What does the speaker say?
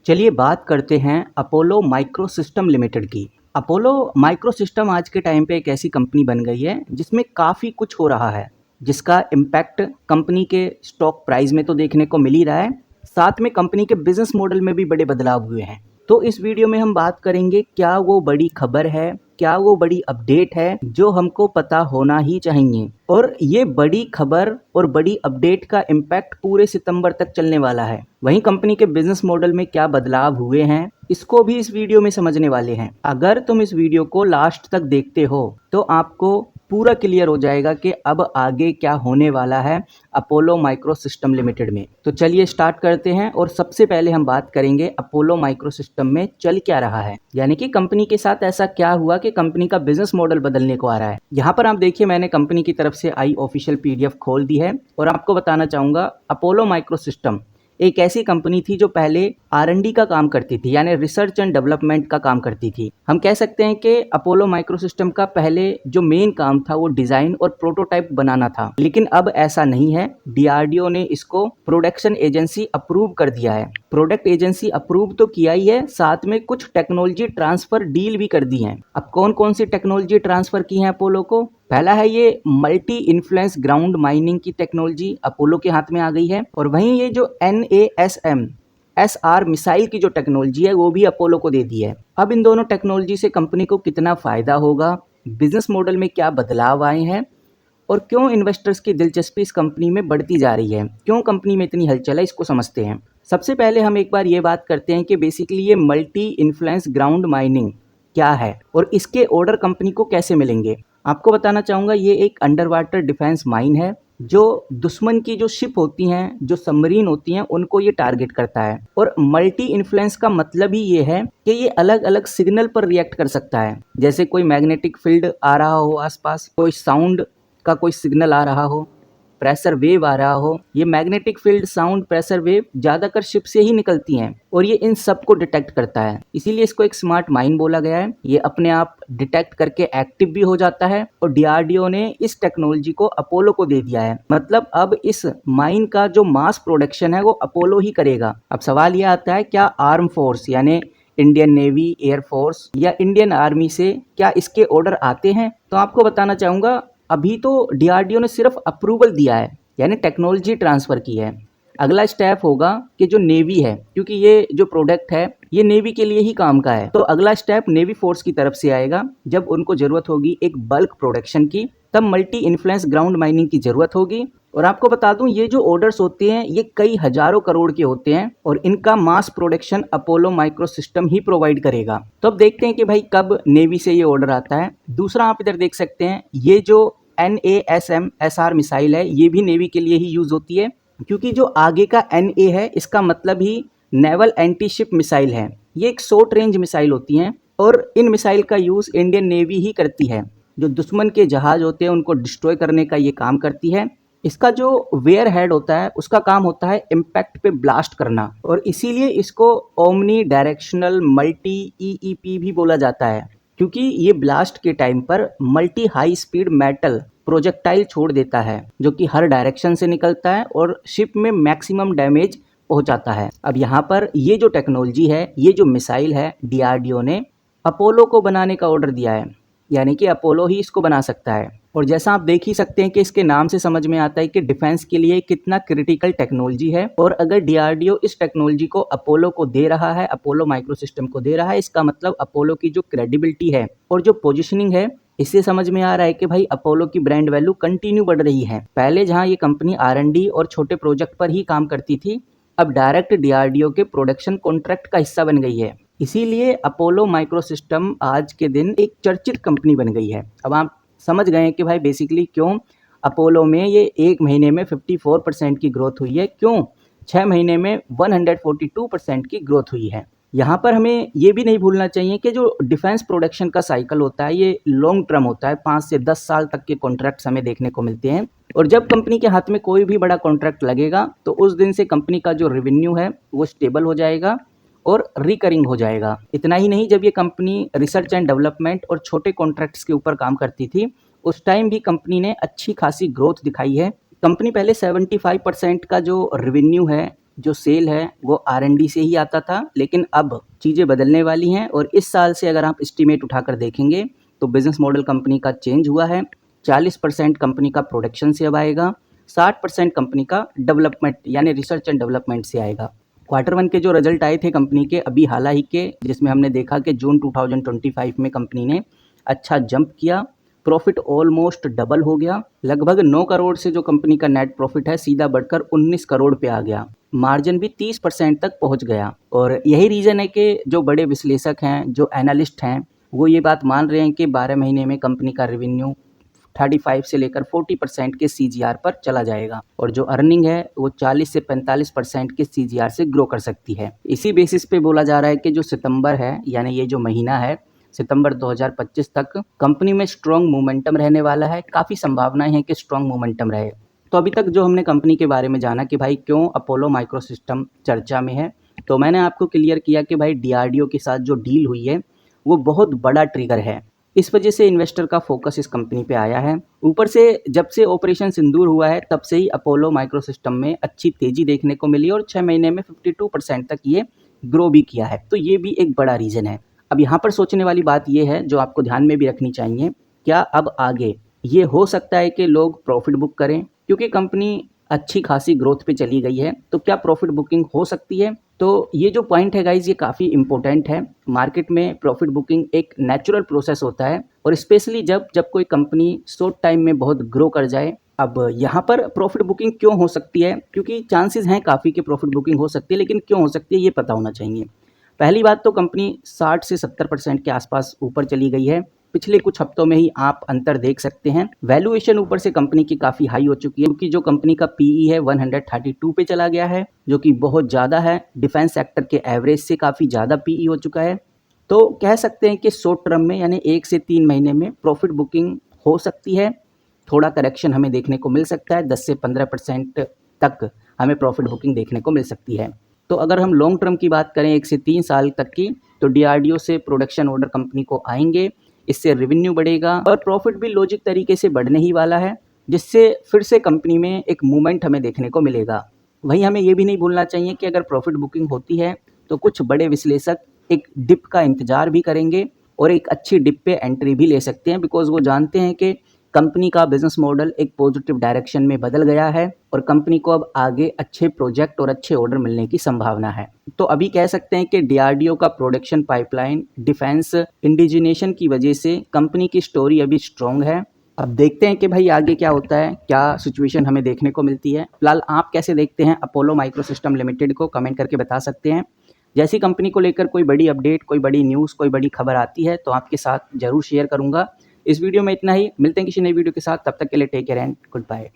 चलिए बात करते हैं अपोलो माइक्रो सिस्टम लिमिटेड की। अपोलो माइक्रो सिस्टम आज के टाइम पे एक ऐसी कंपनी बन गई है जिसमें काफ़ी कुछ हो रहा है, जिसका इम्पैक्ट कंपनी के स्टॉक प्राइस में तो देखने को मिल ही रहा है, साथ में कंपनी के बिजनेस मॉडल में भी बड़े बदलाव हुए हैं। तो इस वीडियो में हम बात करेंगे क्या वो बड़ी खबर है, क्या वो बड़ी अपडेट है जो हमको पता होना ही चाहिए, और ये बड़ी खबर और बड़ी अपडेट का इम्पैक्ट पूरे सितंबर तक चलने वाला है। वहीं कंपनी के बिजनेस मॉडल में क्या बदलाव हुए हैं इसको भी इस वीडियो में समझने वाले हैं। अगर तुम इस वीडियो को लास्ट तक देखते हो तो आपको पूरा क्लियर हो जाएगा कि अब आगे क्या होने वाला है अपोलो माइक्रो सिस्टम लिमिटेड में। तो चलिए स्टार्ट करते हैं और सबसे पहले हम बात करेंगे अपोलो माइक्रो सिस्टम में चल क्या रहा है, यानी कि कंपनी के साथ ऐसा क्या हुआ कि कंपनी का बिजनेस मॉडल बदलने को आ रहा है। यहाँ पर आप देखिए, मैंने कंपनी की तरफ से आई ऑफिशियल पीडीएफ खोल दी है और आपको बताना चाहूंगा अपोलो माइक्रो सिस्टम एक ऐसी कंपनी थी जो पहले R&D का काम करती थी, यानी रिसर्च एंड डेवलपमेंट का काम करती थी। हम कह सकते हैं कि अपोलो माइक्रो सिस्टम का पहले जो मेन काम था वो डिजाइन और प्रोटोटाइप बनाना था, लेकिन अब ऐसा नहीं है। DRDO ने इसको प्रोडक्शन एजेंसी अप्रूव कर दिया है। प्रोडक्ट एजेंसी अप्रूव तो किया ही है, साथ में कुछ टेक्नोलॉजी ट्रांसफर डील भी कर दी है। अब कौन कौन सी टेक्नोलॉजी ट्रांसफर की है अपोलो को? पहला है ये मल्टी इन्फ्लुएंस ग्राउंड माइनिंग की टेक्नोलॉजी अपोलो के हाथ में आ गई है, और वहीं ये जो NASM SR मिसाइल की जो टेक्नोलॉजी है वो भी अपोलो को दे दी है। अब इन दोनों टेक्नोलॉजी से कंपनी को कितना फायदा होगा, बिजनेस मॉडल में क्या बदलाव आए हैं, और क्यों इन्वेस्टर्स की दिलचस्पी इस कंपनी में बढ़ती जा रही है, क्यों कंपनी में इतनी हलचल है, इसको समझते हैं। सबसे पहले हम एक बार ये बात करते हैं कि बेसिकली ये मल्टी इन्फ्लुएंस ग्राउंड माइनिंग क्या है और इसके ऑर्डर कंपनी को कैसे मिलेंगे। आपको बताना चाहूँगा, ये एक अंडर वाटर डिफेंस माइन है जो दुश्मन की जो शिप होती हैं, जो सबमरीन होती हैं, उनको ये टारगेट करता है। और मल्टी इन्फ्लुएंस का मतलब ही ये है कि ये अलग अलग सिग्नल पर रिएक्ट कर सकता है। जैसे कोई मैग्नेटिक फील्ड आ रहा हो आसपास, कोई साउंड का कोई सिग्नल आ रहा हो, प्रेशर वेव आ रहा हो, ये magnetic field, sound, pressure wave ज़्यादातर शिप से ही निकलती हैं और ये इन सब को डिटेक्ट करता है। इसीलिए इसको एक स्मार्ट माइन बोला गया है। ये अपने आप डिटेक्ट करके एक्टिव भी हो जाता है, और DRDO ने इस टेक्नोलॉजी को अपोलो को दे दिया है। मतलब अब इस माइन का जो मास प्रोडक्शन है वो अपोलो ही करेगा। अब सवाल ये आता है, क्या आर्म फोर्स यानी इंडियन नेवी, एयरफोर्स या इंडियन आर्मी से क्या इसके ऑर्डर आते हैं? तो आपको बताना चाहूँगा, अभी तो DRDO ने सिर्फ अप्रूवल दिया है, यानी टेक्नोलॉजी ट्रांसफ़र की है। अगला स्टेप होगा कि जो नेवी है, क्योंकि ये जो प्रोडक्ट है ये नेवी के लिए ही काम का है, तो अगला स्टेप नेवी फोर्स की तरफ से आएगा। जब उनको ज़रूरत होगी एक बल्क प्रोडक्शन की, तब मल्टी इन्फ्लुएंस ग्राउंड माइनिंग की ज़रूरत होगी। और आपको बता दूं, ये जो ऑर्डर्स होते हैं ये कई हजारों करोड़ के होते हैं और इनका mass production Apollo micro system ही प्रोवाइड करेगा। तो अब देखते हैं कि भाई कब नेवी से ये ऑर्डर आता है। दूसरा आप इधर देख सकते हैं, ये जो NASM SR मिसाइल है ये भी नेवी के लिए ही यूज होती है, क्योंकि जो आगे का NA है इसका मतलब ही नेवल एंटी शिप मिसाइल है। ये एक शॉर्ट रेंज मिसाइल होती हैं और इन मिसाइल का यूज इंडियन नेवी ही करती है। जो दुश्मन के जहाज होते हैं उनको डिस्ट्रॉय करने का ये काम करती है। इसका जो वेयर हेड होता है उसका काम होता है इम्पैक्ट पे ब्लास्ट करना, और इसीलिए इसको ओमनी डायरेक्शनल मल्टी EEP भी बोला जाता है, क्योंकि ये ब्लास्ट के टाइम पर multi high speed metal projectile छोड़ देता है जो कि हर डायरेक्शन से निकलता है और शिप में मैक्सिमम डैमेज पहुंचाता है। अब यहाँ पर ये जो टेक्नोलॉजी है, ये जो मिसाइल है, DRDO ने अपोलो को बनाने का ऑर्डर दिया है, यानी कि अपोलो ही इसको बना सकता है। और जैसा आप देख ही सकते हैं कि इसके नाम से समझ में आता है कि डिफेंस के लिए कितना क्रिटिकल टेक्नोलॉजी है, और अगर DRDO इस टेक्नोलॉजी को अपोलो को दे रहा है, अपोलो माइक्रो सिस्टम को दे रहा है, इसका मतलब अपोलो की जो क्रेडिबिलिटी है और जो पोजिशनिंग है, इससे समझ में आ रहा है कि भाई अपोलो की ब्रांड वैल्यू कंटिन्यू बढ़ रही है। पहले जहां ये कंपनी R&D और छोटे प्रोजेक्ट पर ही काम करती थी, अब डायरेक्ट DRDO के प्रोडक्शन कॉन्ट्रैक्ट का हिस्सा बन गई है। इसीलिए अपोलो माइक्रो सिस्टम आज के दिन एक चर्चित कंपनी बन गई है। अब आप समझ गए कि भाई बेसिकली क्यों अपोलो में ये एक महीने में 54% की ग्रोथ हुई है, क्यों 6 महीने में 142% की ग्रोथ हुई है। यहाँ पर हमें ये भी नहीं भूलना चाहिए कि जो डिफेंस प्रोडक्शन का साइकिल होता है ये लॉन्ग टर्म होता है, 5 से 10 साल तक के कॉन्ट्रैक्ट्स हमें देखने को मिलते हैं, और जब कंपनी के हाथ में कोई भी बड़ा कॉन्ट्रैक्ट लगेगा तो उस दिन से कंपनी का जो रेवेन्यू है वो स्टेबल हो जाएगा और रिकरिंग हो जाएगा। इतना ही नहीं, जब ये कंपनी रिसर्च एंड डेवलपमेंट और छोटे कॉन्ट्रैक्ट्स के ऊपर काम करती थी उस टाइम भी कंपनी ने अच्छी खासी ग्रोथ दिखाई है। कंपनी पहले 75% का जो रेवेन्यू है जो सेल है वो R&D से ही आता था, लेकिन अब चीज़ें बदलने वाली हैं और इस साल से अगर आप एस्टीमेट उठाकर देखेंगे तो बिज़नेस मॉडल कंपनी का चेंज हुआ है। 40% कंपनी का प्रोडक्शन से अब आएगा, 60% कंपनी का डेवलपमेंट यानी रिसर्च एंड डेवलपमेंट से आएगा। क्वार्टर 1 के जो रिजल्ट आए थे कंपनी के अभी हाल ही के, जिसमें हमने देखा कि जून 2025 में कंपनी ने अच्छा जंप किया, प्रॉफिट ऑलमोस्ट डबल हो गया, लगभग 9 करोड़ से जो कंपनी का नेट प्रॉफिट है सीधा बढ़कर 19 करोड़ पे आ गया, मार्जिन भी 30% तक पहुंच गया। और यही रीज़न है कि जो बड़े विश्लेषक हैं, जो एनालिस्ट हैं, वो ये बात मान रहे हैं कि 12 महीने में कंपनी का रेवेन्यू 35 से लेकर 40% के CAGR पर चला जाएगा और जो अर्निंग है वो 40 से 45% के CAGR से ग्रो कर सकती है। इसी बेसिस पे बोला जा रहा है कि जो सितंबर है यानी ये जो महीना है सितंबर 2025 तक कंपनी में स्ट्रॉन्ग मोमेंटम रहने वाला है। काफ़ी संभावनाएं हैं कि स्ट्रॉन्ग मोमेंटम रहे। तो अभी तक जो हमने कंपनी के बारे में जाना कि भाई क्यों अपोलो माइक्रोसिस्टम चर्चा में है, तो मैंने आपको क्लियर किया कि भाई DRDO के साथ जो डील हुई है वो बहुत बड़ा ट्रिगर है। इस वजह से इन्वेस्टर का फोकस इस कंपनी पे आया है। ऊपर से जब से ऑपरेशन सिंदूर हुआ है तब से ही अपोलो माइक्रोसिस्टम में अच्छी तेजी देखने को मिली और 6 महीने में 52% तक ये ग्रो भी किया है। तो ये भी एक बड़ा रीज़न है। अब यहाँ पर सोचने वाली बात ये है जो आपको ध्यान में भी रखनी चाहिए, क्या अब आगे ये हो सकता है कि लोग प्रॉफिट बुक करें? क्योंकि कंपनी अच्छी खासी ग्रोथ पे चली गई है, तो क्या प्रॉफिट बुकिंग हो सकती है? तो ये जो पॉइंट है गाइज ये काफ़ी इंपॉर्टेंट है। मार्केट में प्रॉफिट बुकिंग एक नेचुरल प्रोसेस होता है और स्पेशली जब जब कोई कंपनी शॉर्ट टाइम में बहुत ग्रो कर जाए। अब यहाँ पर प्रॉफिट बुकिंग क्यों हो सकती है? क्योंकि चांसेस हैं काफ़ी कि प्रॉफिट बुकिंग हो सकती है, लेकिन क्यों हो सकती है ये पता होना चाहिए। पहली बात तो कंपनी 60 से 70% के आसपास ऊपर चली गई है। पिछले कुछ हफ्तों में ही आप अंतर देख सकते हैं। वैल्यूएशन ऊपर से कंपनी की काफ़ी हाई हो चुकी है क्योंकि जो कंपनी का PE है 132 पे चला गया है, जो कि बहुत ज़्यादा है। डिफेंस सेक्टर के एवरेज से काफ़ी ज़्यादा PE हो चुका है। तो कह सकते हैं कि शॉर्ट टर्म में यानी 1 से 3 महीने में प्रॉफिट बुकिंग हो सकती है। थोड़ा करेक्शन हमें देखने को मिल सकता है, 10 से 15% तक हमें प्रॉफिट बुकिंग देखने को मिल सकती है। तो अगर हम लॉन्ग टर्म की बात करें 1 से 3 साल तक की, तो DRDO से प्रोडक्शन ऑर्डर कंपनी को आएंगे, इससे रेवेन्यू बढ़ेगा और प्रॉफिट भी लॉजिक तरीके से बढ़ने ही वाला है, जिससे फिर से कंपनी में एक मूवमेंट हमें देखने को मिलेगा। वहीं हमें ये भी नहीं भूलना चाहिए कि अगर प्रॉफिट बुकिंग होती है तो कुछ बड़े विश्लेषक एक डिप का इंतजार भी करेंगे और एक अच्छी डिप पे एंट्री भी ले सकते हैं, बिकॉज वो जानते हैं कि कंपनी का बिजनेस मॉडल एक पॉजिटिव डायरेक्शन में बदल गया है और कंपनी को अब आगे अच्छे प्रोजेक्ट और अच्छे ऑर्डर मिलने की संभावना है। तो अभी कह सकते हैं कि DRDO का प्रोडक्शन पाइपलाइन, डिफेंस, इंडिजिनेशन की वजह से कंपनी की स्टोरी अभी स्ट्रॉन्ग है। अब देखते हैं कि भाई आगे क्या होता है, क्या सिचुएशन हमें देखने को मिलती है। फिलहाल आप कैसे देखते हैं अपोलो माइक्रोसिस्टम लिमिटेड को, कमेंट करके बता सकते हैं। जैसी कंपनी को लेकर कोई बड़ी अपडेट, कोई बड़ी न्यूज़, कोई बड़ी खबर आती है तो आपके साथ ज़रूर शेयर करूंगा। इस वीडियो में इतना ही, मिलते हैं किसी नई वीडियो के साथ, तब तक के लिए take care and good bye.